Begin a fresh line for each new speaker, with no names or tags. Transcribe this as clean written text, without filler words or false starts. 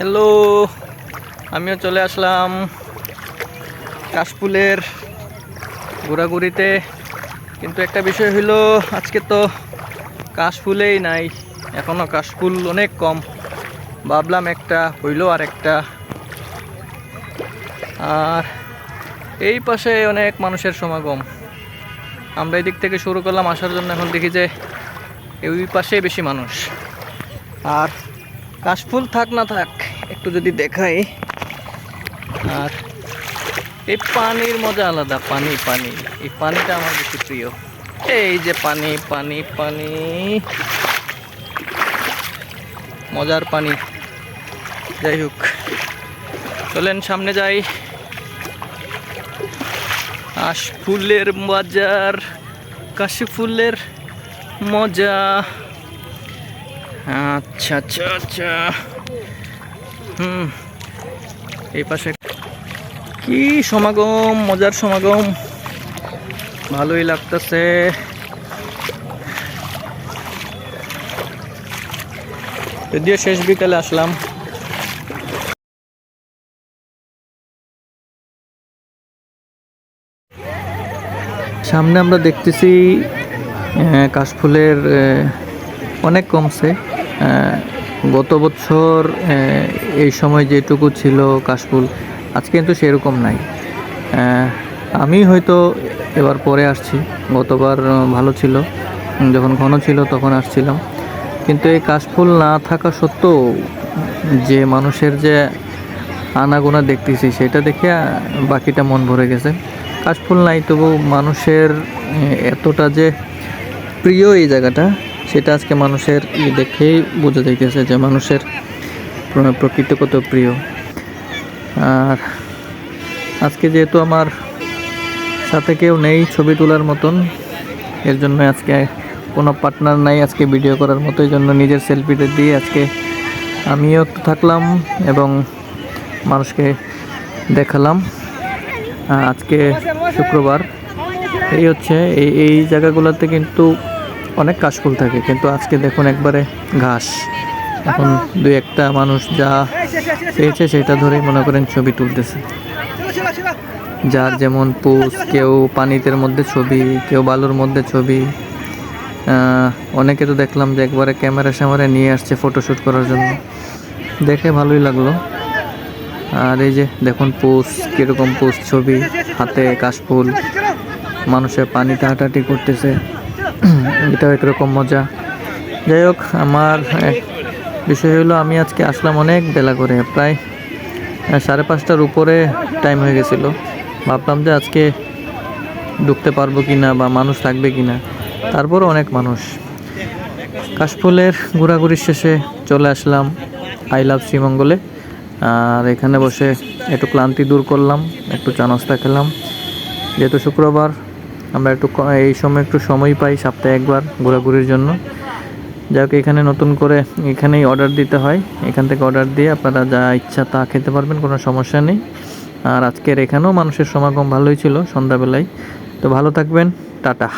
Hello, আমিও চলে আসলাম কাশফুলের ঘোরাঘুরিতে। কিন্তু একটা বিষয় হইল, আজকে তো কাশফুলেই নাই, এখনো কাশফুল অনেক কম। ভাবলাম একটা হইল আর একটা। আর এই পাশে অনেক মানুষের সমাগম। আমরা এই দিক থেকে শুরু করলাম আসার জন্য, এখন দেখি যে এই পাশে বেশি মানুষ। আর কাশফুল থাক না থাক, একটু যদি দেখাই। আর এই পানির মজা আলাদা, পানি পানি, এই পানিটা আমার বেশি প্রিয়। এই যে পানি পানি পানি, মজার পানি। যাই হোক, চলেন সামনে যাই। কাশফুলের বাজার, কাশফুলের মজা। আচ্ছা আচ্ছা আচ্ছা, এই পাশে কি সমাগম, মজার সমাগম, ভালোই লাগতেছে। যদিও শেষ বিকালে আসলাম। সামনে আমরা দেখতেছি কাশফুলের অনেক কমছে। গত বছর এই সময় যেটুকু ছিল কাশফুল, আজকে কিন্তু সেরকম নাই। আমি হয়তো এবার পরে আসছি, গতবার ভালো ছিল, যখন ঘন ছিল তখন আসছিলাম। কিন্তু এই কাশফুল না থাকা সত্ত্বেও যে মানুষের যে আনাগোনা দেখতেছি, সেটা দেখে বাকিটা মন ভরে গেছে। কাশফুল নাই, তবু মানুষের এতটা যে প্রিয় এই জায়গাটা, সেটা আজকে মানুষের দেখেই বোঝা যাইতেছে যে মানুষের প্রকৃতি কত প্রিয়। আর আজকে যেহেতু আমার সাথে কেউ নেই ছবি তোলার মতন, এর জন্য আজকে কোনো পার্টনার নাই আজকে ভিডিও করার মতো, এই জন্য নিজের সেলফিটা দিয়ে আজকে আমিও একটু থাকলাম এবং মানুষকে দেখালাম। আজকে শুক্রবার, এই হচ্ছে এই জায়গাগুলোতে কিন্তু অনেক কাশফুল থাকে, কিন্তু আজকে দেখুন একবারে ঘাস। এখন দুই একটা মানুষ যা পেয়েছে সেটা ধরেই মনে করেন ছবি তুলতেছে, যার যেমন পোজ, কেউ পানিতে মধ্যে ছবি, কেউ বালুর মধ্যে ছবি। অনেকে তো দেখলাম যে একবারে ক্যামেরা স্যামেরা নিয়ে আসছে ফটোশ্যুট করার জন্য, দেখে ভালোই লাগলো। আর এই যে দেখুন পোজ, কীরকম পোজ, ছবি, হাতে কাশফুল, মানুষের পানিতে হাঁটাহাঁটি করতেছে, এটাও একরকম মজা। যাই হোক, আমার বিষয় হলো আমি আজকে আসলাম অনেক বেলা করে, প্রায় 5:30টার উপরে টাইম হয়ে গেছিলো। ভাবলাম যে আজকে ঢুকতে পারবো কি না বা মানুষ থাকবে কি না, তারপরও অনেক মানুষ। কাশফুলের ঘোরাঘুরির শেষে চলে আসলাম আই লাভ শ্রীমঙ্গলে। আর এখানে বসে একটু ক্লান্তি দূর করলাম, একটু চা নাস্তা খেলাম। যেহেতু শুক্রবার, আমরা একটু এই সময় একটু সময় পাই সপ্তাহে একবার ঘোরাঘুরির জন্য। যাই হোক, এখানে নতুন করে এখানেই অর্ডার দিতে হয়, এখান থেকে অর্ডার দিয়ে আপনারা যা ইচ্ছা তা খেতে পারবেন, কোনো সমস্যা নেই। আর আজকের এখানেও মানুষের সমাগম ভালোই ছিল সন্ধ্যাবেলায়। তো ভালো থাকবেন, টাটা।